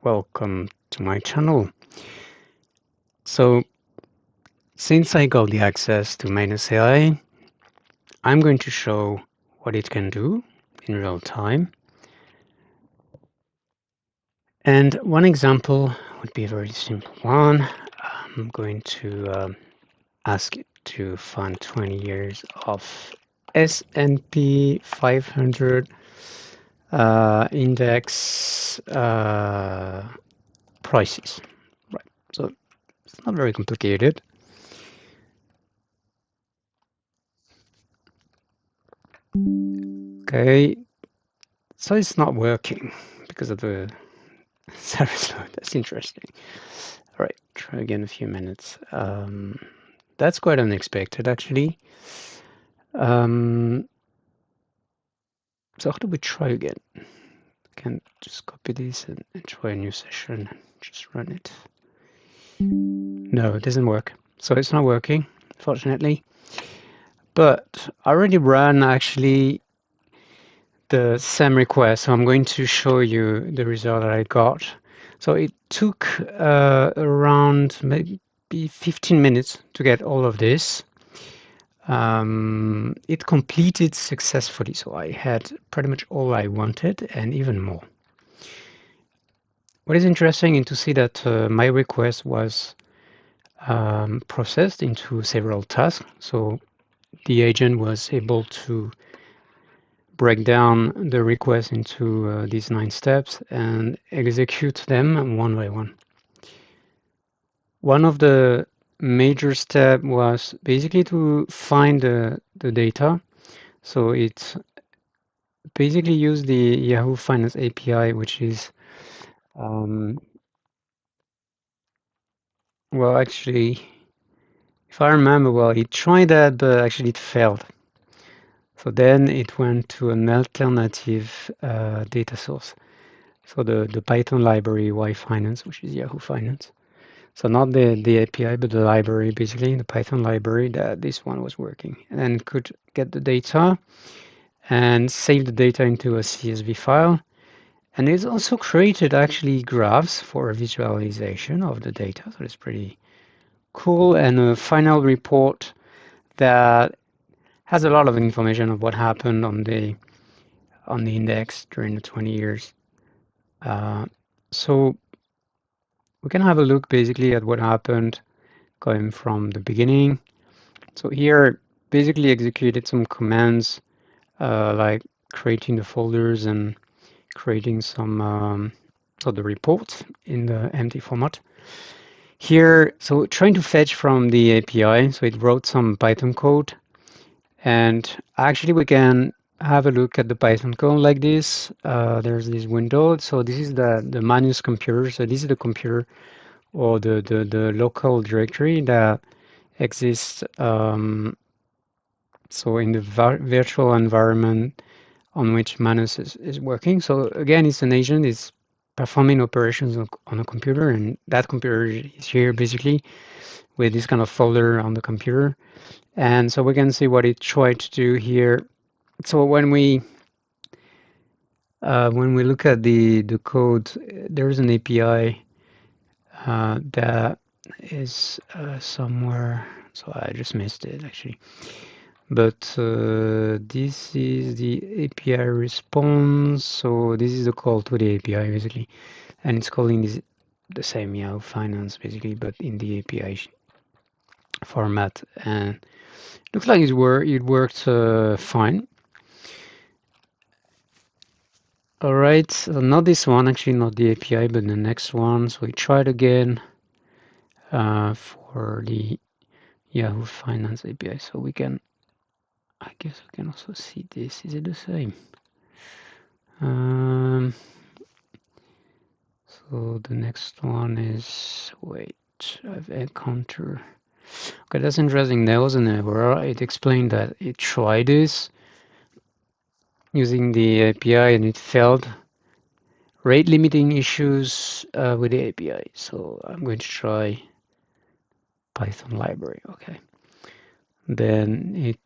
welcome to my channel. So, since I got the access to Manus AI, I'm going to show what it can do in real time. And one example would be a very simple one. I'm going to ask it to find 20 years of S&P 500 index prices. Right. So it's not very complicated. Okay, so it's not working because of the server load. That's interesting. All right, try again in a few minutes. That's quite unexpected, actually. So how do we try again? I can just copy this and try a new session and just run it. No, it doesn't work. So it's not working, fortunately. But I already ran actually the same request, so I'm going to show you the result that I got. So it took around maybe 15 minutes to get all of this. It completed successfully, so I had pretty much all I wanted and even more. What is interesting is to see that my request was processed into several tasks. So the agent was able to break down the request into these 9 steps and execute them one by one. One of the major steps was basically to find the data. So it basically used the Yahoo Finance API, which is, well, actually, if I remember well, it tried that, but actually it failed. So then it went to an alternative data source. So the Python library Y Finance, which is Yahoo Finance. So not the API, but the library, basically the Python library that this one was working, and could get the data and save the data into a CSV file. And it's also created actually graphs for visualization of the data. So it's pretty cool, and a final report that has a lot of information of what happened on the index during the 20 years. So we can have a look basically at what happened going from the beginning. So here basically executed some commands like creating the folders and creating some so the reports in the empty format. Here, so trying to fetch from the API, so it wrote some Python code, and actually we can have a look at the Python code like this. There's this window. So this is the Manus computer. So this is the computer or the local directory that exists. So in the virtual environment on which Manus is working. So again, it's an agent. It's performing operations on a computer, and that computer is here basically with this kind of folder on the computer. And so we can see what it tried to do here. So when we look at the code, there's an API that is somewhere. So I just missed it actually. But this is the API response. So this is the call to the API basically, and it's calling this the same Yahoo Finance basically, but in the API format. And looks like it worked fine. All right, so not this one, actually not the API, but the next one. So we tried again for the Yahoo Finance API. So we can, I guess we can also see this. Is it the same? So the next one is, wait, I've encountered. Okay, that's interesting. There was an error. It explained that it tried this using the API and it failed. Rate limiting issues with the API. So I'm going to try Python library. Okay. Then it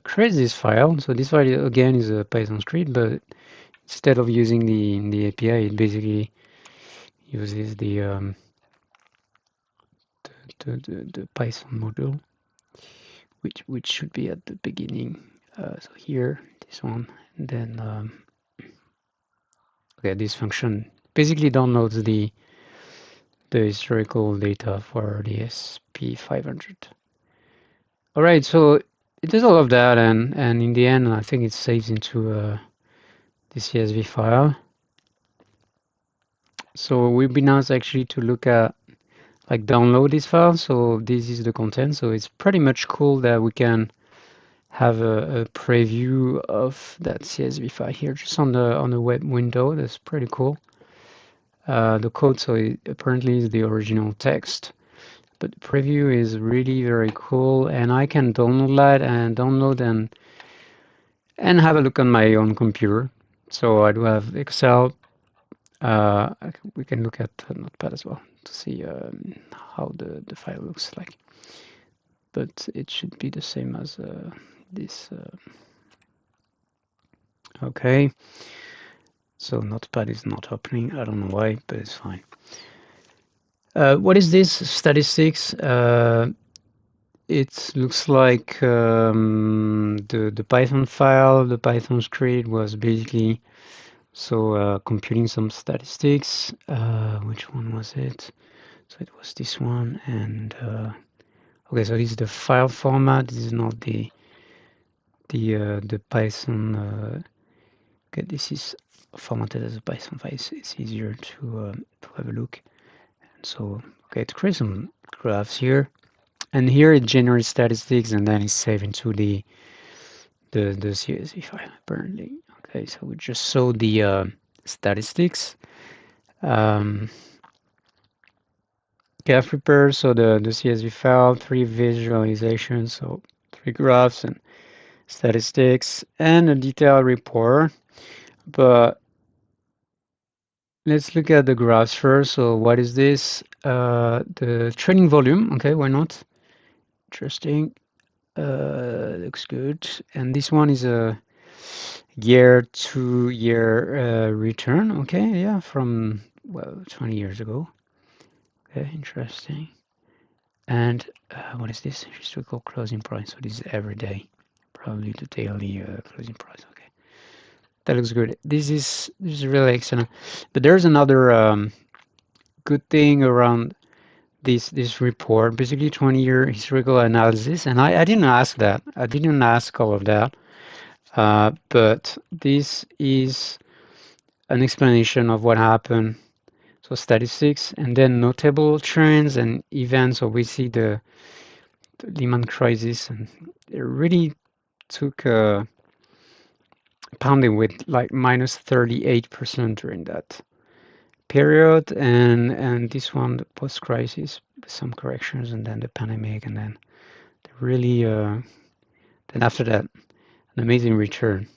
creates this file. So this file again is a Python script, but instead of using the API, it basically uses the Python module, which should be at the beginning. So here, this one, and then okay, this function basically downloads the historical data for the SP500. All right, so it does all of that, and in the end, I think it saves into the CSV file. So we'll be now actually to look at like download this file. So this is the content. So it's pretty much cool that we can have a preview of that CSV file here, just on the web window. That's pretty cool. The code, so it apparently is the original text, but the preview is really very cool, and I can download that and have a look on my own computer. So I do have Excel. We can look at Notepad as well to see how the file looks like. But it should be the same as this. Okay. So Notepad is not opening. I don't know why, but it's fine. What is this? Statistics. It looks like the Python file, the Python script was basically computing some statistics. Which one was it? So it was this one, and okay, so this is the file format. This is not the Python. Okay, this is formatted as a Python file. It's easier to have a look. And so okay, to create some graphs here, and here it generates statistics, and then it's saved into the CSV file apparently. Okay, so we just saw the statistics. Graph prepare, so the CSV file, 3 visualizations, so 3 graphs and statistics, and a detailed report. But let's look at the graphs first. So what is this? The trading volume. Okay, why not? Interesting. Looks good. And this one is a year-to-year return. Okay, yeah, from well 20 years ago. Okay, interesting. And what is this? Historical closing price. So this is every day, probably the daily closing price. Okay, that looks good. This is really excellent. But there's another good thing around this report. Basically, 20-year historical analysis, and I didn't ask that. I didn't ask all of that. But this is an explanation of what happened. So statistics, and then notable trends and events. So we see the Lehman crisis, and it really took a pounding with like minus 38% during that period, and this one, the post-crisis, some corrections, and then the pandemic, and then really then after that, an amazing return,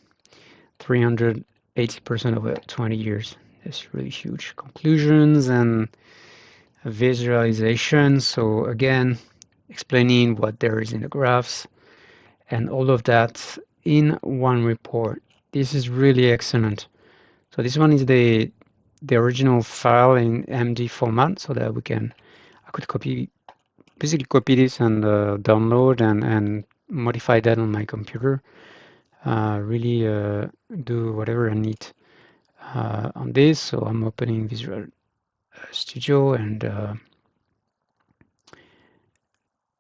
380% over 20 years. That's really huge. Conclusions and visualization. So again, explaining what there is in the graphs and all of that in one report. This is really excellent. So this one is the original file in MD format, so that I could basically copy this and download and modify that on my computer. Really do whatever I need on this. So I'm opening Visual Studio,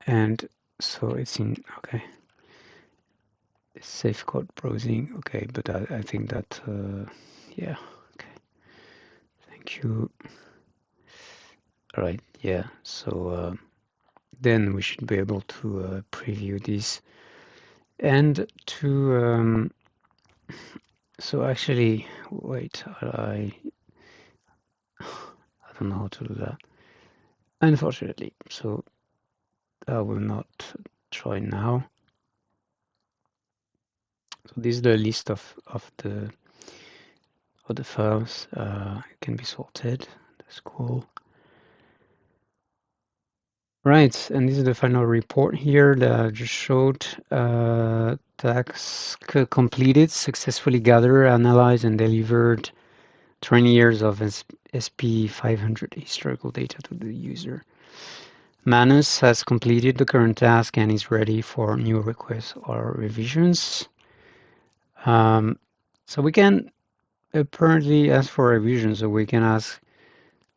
and so it's in, okay, safe code browsing. Okay, but I think that yeah, okay, thank you. All right, yeah, so then we should be able to preview this and to so actually wait, I don't know how to do that, unfortunately, so I will not try now. So this is the list of the files. It can be sorted. That's cool. Right, and this is the final report here that I just showed. Task completed, successfully gathered, analyzed, and delivered 20 years of SP500 historical data to the user. Manus has completed the current task and is ready for new requests or revisions. So we can apparently ask for revisions, so we can ask a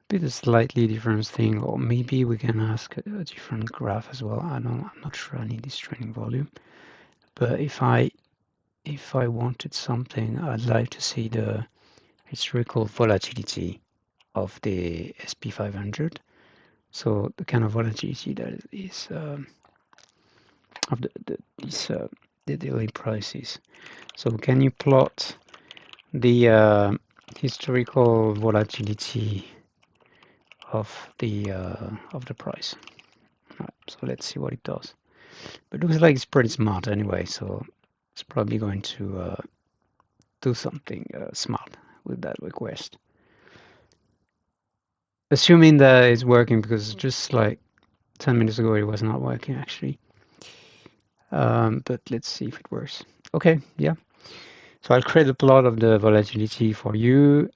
bit a slightly different thing, or maybe we can ask a different graph as well. I'm not sure I need this training volume, but if I wanted something, I'd like to see the historical volatility of the SP500. So the kind of volatility that is of the daily prices. So can you plot the historical volatility of the price? Right, so let's see what it does. But it looks like it's pretty smart anyway, so it's probably going to do something smart with that request. Assuming that it's working, because just like 10 minutes ago it was not working actually. But let's see if it works. Okay, yeah. So I'll create a plot of the volatility for you.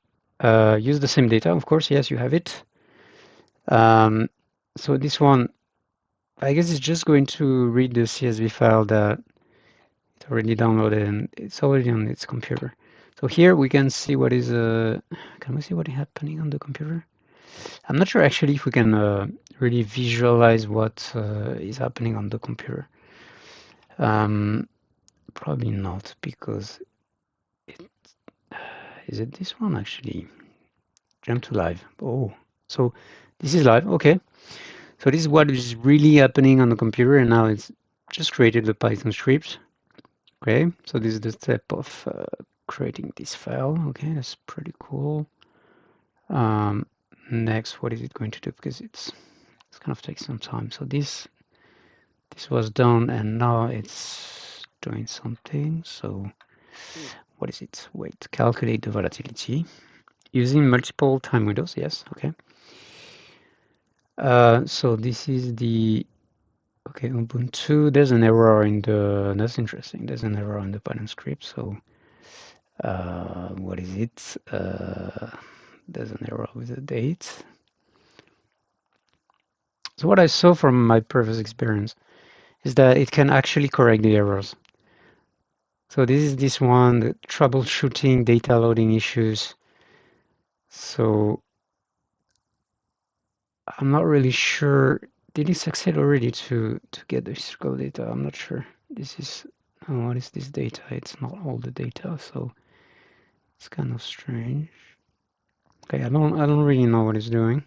Use the same data, of course. Yes, you have it. So this one, I guess it's just going to read the CSV file that it already downloaded, and it's already on its computer. So here we can see what is, can we see what is happening on the computer? I'm not sure actually if we can really visualize what is happening on the computer. Probably not, because is it this one actually? Jump to live. Oh, so this is live. Okay. So this is what is really happening on the computer, and now it's just created the Python script. Okay. So this is the step of creating this file. Okay, that's pretty cool. Next, what is it going to do? Because it's kind of takes some time. So this was done, and now it's doing something. So what is it? Wait, calculate the volatility using multiple time windows. Yes. Okay. So this is the okay Ubuntu. There's an error in the. That's interesting. There's an error in the Python script. So what is it? There's an error with the date. So what I saw from my previous experience is that it can actually correct the errors. So this is this one, the troubleshooting data loading issues. So I'm not really sure. Did it succeed already to get the historical data? I'm not sure. This is what is this data? It's not all the data, so it's kind of strange. Okay, I don't really know what it's doing.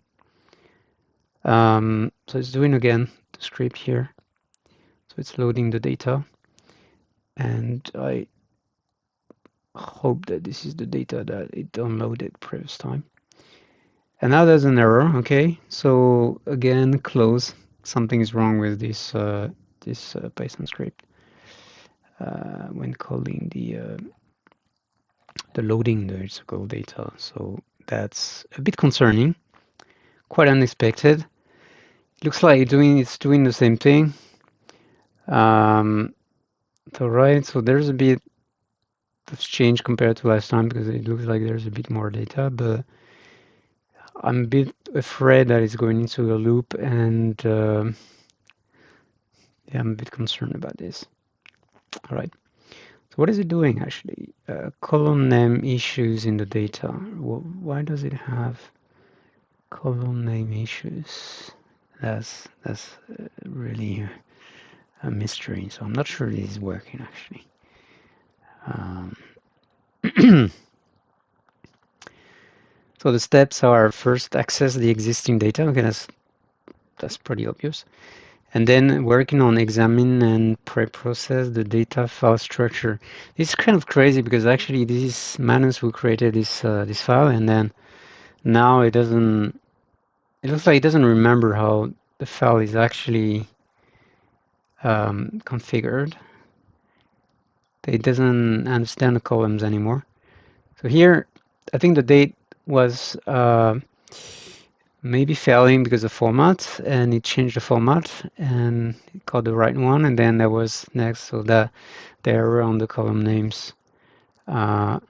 So it's doing again the script here. So it's loading the data, and I hope that this is the data that it downloaded previous time. And now there's an error. Okay, so again, close. Something is wrong with this Python script when calling the loading the historical data. So that's a bit concerning, quite unexpected. It looks like it's doing the same thing. So right, so there's a bit of change compared to last time because it looks like there's a bit more data, but I'm a bit afraid that it's going into a loop, and yeah, I'm a bit concerned about this. All right. So what is it doing actually? Column name issues in the data. Why does it have column name issues? That's really a mystery. So I'm not sure this is working actually. So the steps are first access the existing data. Okay, that's pretty obvious. And then working on examine and pre-process the data file structure. It's kind of crazy because actually this is Manus who created this file, and then now it doesn't. It looks like it doesn't remember how the file is actually configured. It doesn't understand the columns anymore. So here, I think the date was maybe failing because of format, and it changed the format and it got the right one, and then there was next, so the error on the column names for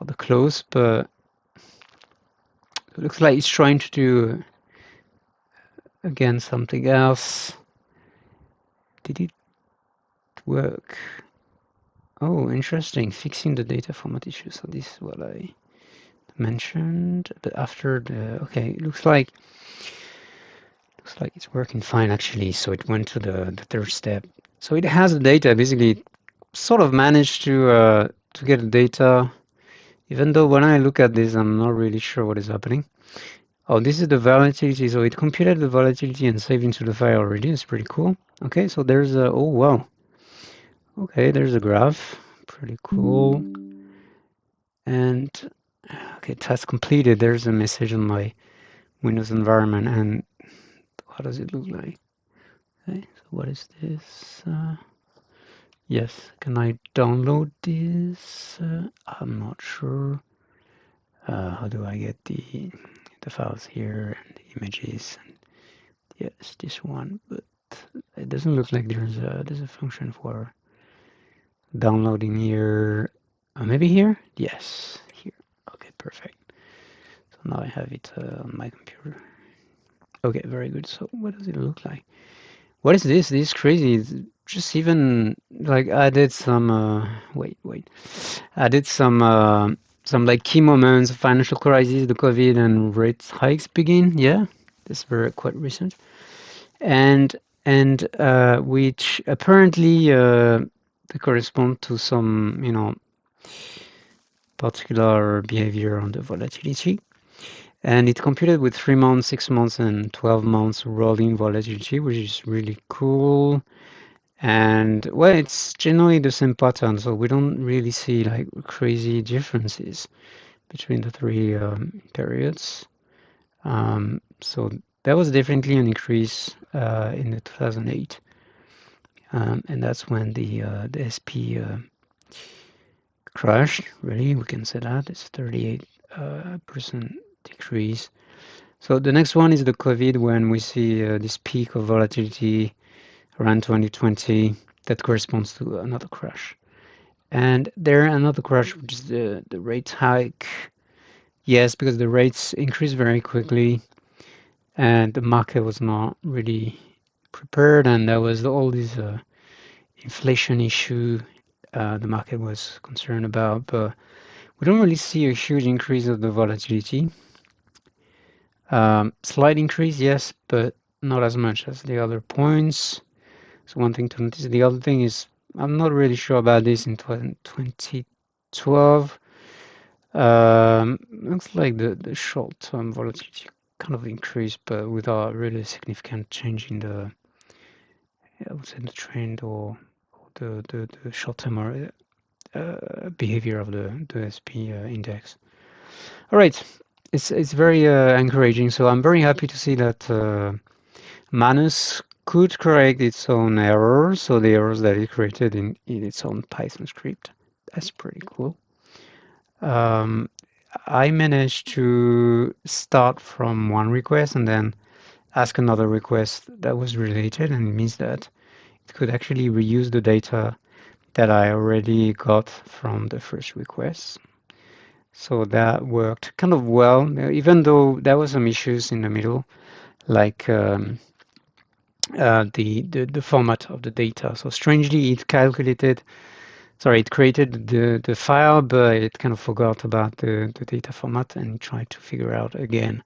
the close, but It looks like it's trying to do again something else. Did it work? Oh, interesting. Fixing the data format issue. So this is what I mentioned. But after the okay, it looks like it's working fine actually. So it went to the third step. So it has the data. Basically, it sort of managed to get the data. Even though when I look at this, I'm not really sure what is happening. Oh, this is the volatility. So it computed the volatility and saved into the file already. It's pretty cool. Okay, so there's a, oh wow. Okay, there's a graph. Pretty cool. And okay, task completed. There's a message on my Windows environment. And what does it look like? Okay, so what is this? Yes, can I download this? I'm not sure. How do I get the files here and the images? And yes, this one, but it doesn't look like there's a function for downloading here. Maybe here? Yes, here. Okay, perfect. So now I have it on my computer. Okay, very good. So what does it look like? What is this? This is crazy. It's just even like I did some wait. I did some like key moments, financial crisis, the COVID and rate hikes begin. Yeah, this is very quite recent. And which apparently they correspond to some, particular behavior on the volatility. And it computed with 3 months, 6 months, and 12 months rolling volatility, which is really cool. And well, it's generally the same pattern, so we don't really see like crazy differences between the three periods. So that was definitely an increase in the 2008, and that's when the SP crashed. Really, we can say that it's 38% decrease. So the next one is the COVID, when we see this peak of volatility around 2020 that corresponds to another crash. And there another crash, which is the rate hike. Yes, because the rates increased very quickly and the market was not really prepared, and there was all this inflation issue the market was concerned about. But we don't really see a huge increase of the volatility. Slight increase, yes, but not as much as the other points. So one thing to notice. The other thing is I'm not really sure about this in 2012. Looks like the short-term volatility kind of increased, but without really significant change in the, I would say, the trend or the short-term behavior of the SP index. All right, it's very encouraging. So I'm very happy to see that Manus could correct its own errors, so the errors that it created in its own Python script. That's pretty cool. Um, I managed to start from one request and then ask another request that was related, and it means that it could actually reuse the data that I already got from the first request. So that worked kind of well, even though there was some issues in the middle, like the format of the data. So strangely, it created the file, but it kind of forgot about the data format and tried to figure out again,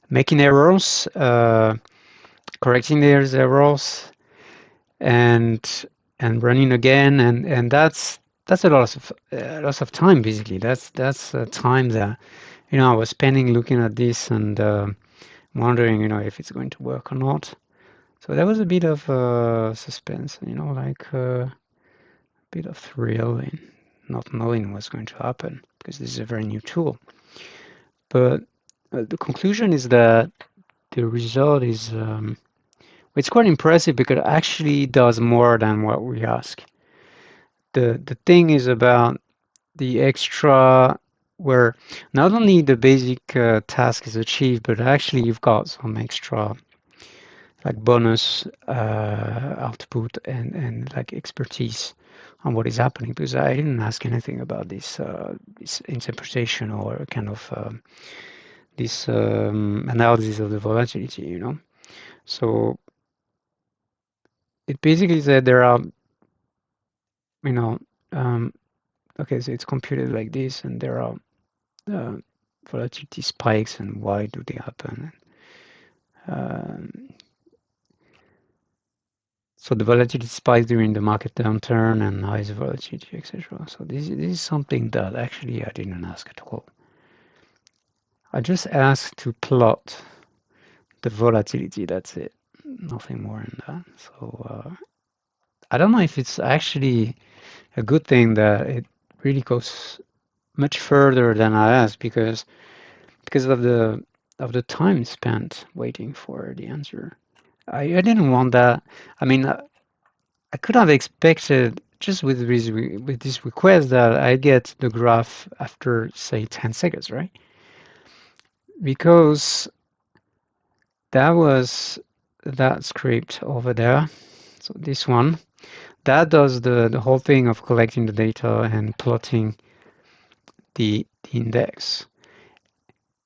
making errors, correcting those errors, and running again, and that's a lots of time basically. That's time that I was spending looking at this and wondering if it's going to work or not. So there was a bit of suspense, like a bit of thrill in not knowing what's going to happen because this is a very new tool. But the conclusion is that the result is it's quite impressive because it actually does more than what we ask. The thing is about the extra where not only the basic task is achieved, but actually you've got some extra like bonus output and like expertise on what is happening, because I didn't ask anything about this interpretation or kind of this analysis of the volatility, you know. So it basically said there are, you know, um, okay, so it's computed like this, and there are uh, volatility spikes, and why do they happen? Um, so the volatility spikes during the market downturn and highs volatility, etc. So this is something that actually I didn't ask at all. I just asked to plot the volatility. That's it. Nothing more than that. So I don't know if it's actually a good thing that it really goes much further than I asked because of the time spent waiting for the answer. I didn't want that. I mean, I could have expected just with this request that I get the graph after say 10 seconds, right? Because that was that script over there. So this one that does the whole thing of collecting the data and plotting the index.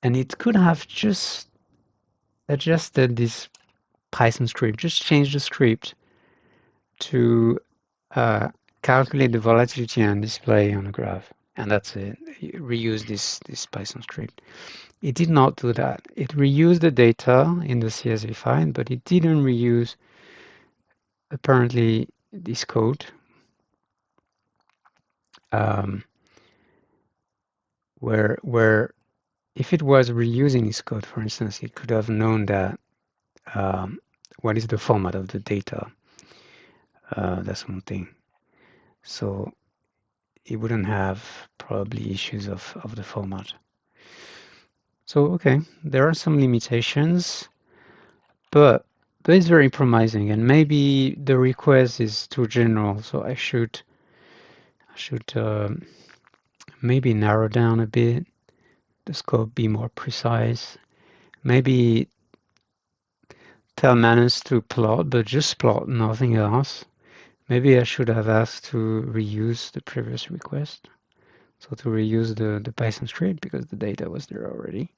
And it could have just adjusted this Python script, just change the script to uh, calculate the volatility and display on the graph. And that's it. Reuse this Python script. It did not do that. It reused the data in the CSV file, but it didn't reuse apparently this code. Um, where if it was reusing this code, for instance, it could have known that what is the format of the data. That's one thing. So it wouldn't have probably issues of the format. So, okay, there are some limitations, but that is very promising. And maybe the request is too general, so I should maybe narrow down a bit the scope, be more precise. Maybe tell Manus to plot, but just plot, nothing else. Maybe I should have asked to reuse the previous request. So to reuse the Python script because the data was there already.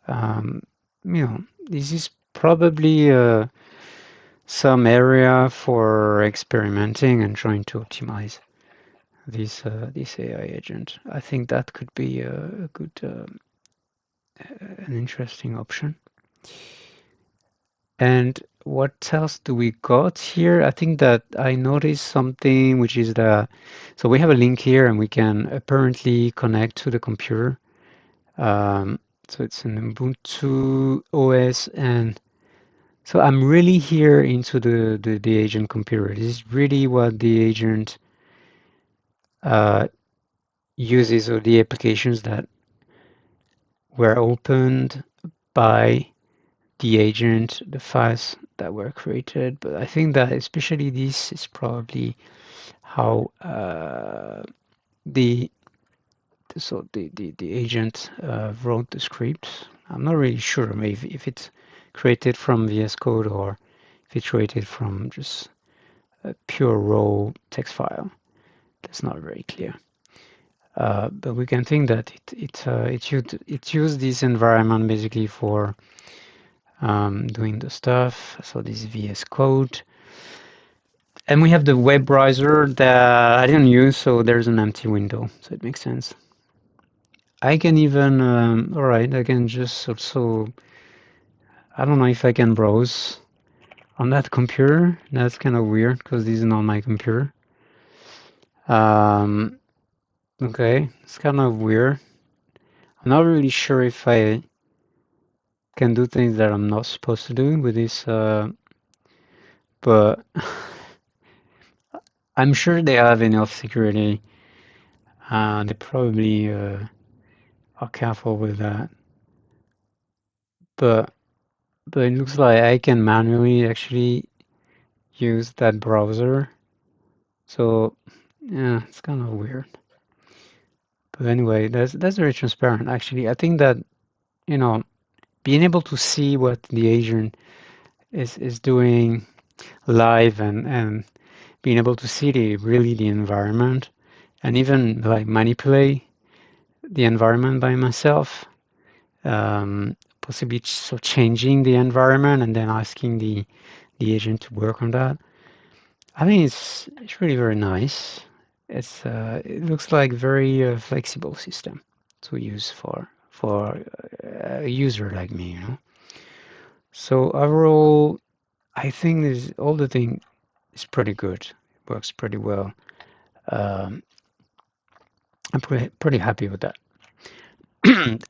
Um, you know, this is probably some area for experimenting and trying to optimize this AI agent. I think that could be a good, an interesting option. And what else do we got here? I think that I noticed something which is so we have a link here and we can apparently connect to the computer. So it's an Ubuntu OS, and so I'm really here into the agent computer. This is really what the agent uses, or the applications that were opened by the agent, the files that were created. But I think that especially this is probably how the the agent wrote the script. I'm not really sure maybe if it's created from VS Code or if it's created from just a pure raw text file. That's not very clear. But we can think that it used this environment basically for doing the stuff. So this VS Code. And we have the web browser that I didn't use, so there's an empty window, so it makes sense. I can even, all right, I can just also, I don't know if I can browse on that computer. That's kind of weird because this is not my computer. Okay, it's kind of weird. I'm not really sure if I can do things that I'm not supposed to do with this, but I'm sure they have enough security. They probably are careful with that. But it looks like I can manually actually use that browser. So yeah, it's kind of weird. But anyway, that's very transparent. Actually, I think that you know being able to see what the agent is doing live and being able to see the environment and even like manipulate the environment by myself possibly so changing the environment and then asking the agent to work on that. I think it's really very nice. It looks like very flexible system to use for a user like me, you know. So overall, I think this all the thing is pretty good. It works pretty well. Um, I'm pretty happy with that.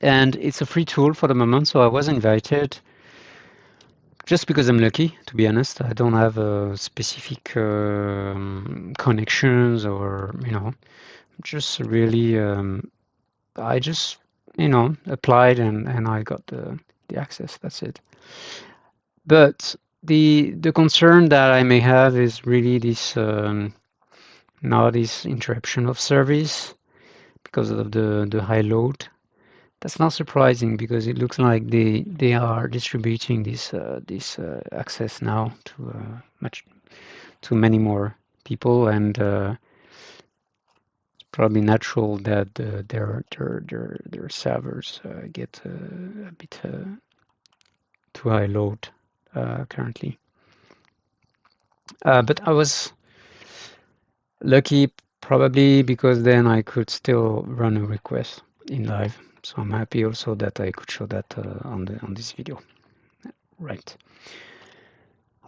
And it's a free tool for the moment, so I was invited just because I'm lucky, to be honest. I don't have specific connections or, you know, just really, I just, you know, applied and I got the access. That's it. But the concern that I may have is really this now this interruption of service because of the high load. That's not surprising because it looks like they are distributing this access now to much to many more people, and it's probably natural that their servers get a bit too high load currently. But I was lucky probably because then I could still run a request in live. So I'm happy also that I could show that on this video. Right.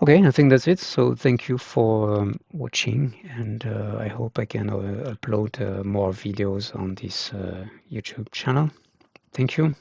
Okay, I think that's it. So thank you for watching, and I hope I can upload more videos on this YouTube channel. Thank you.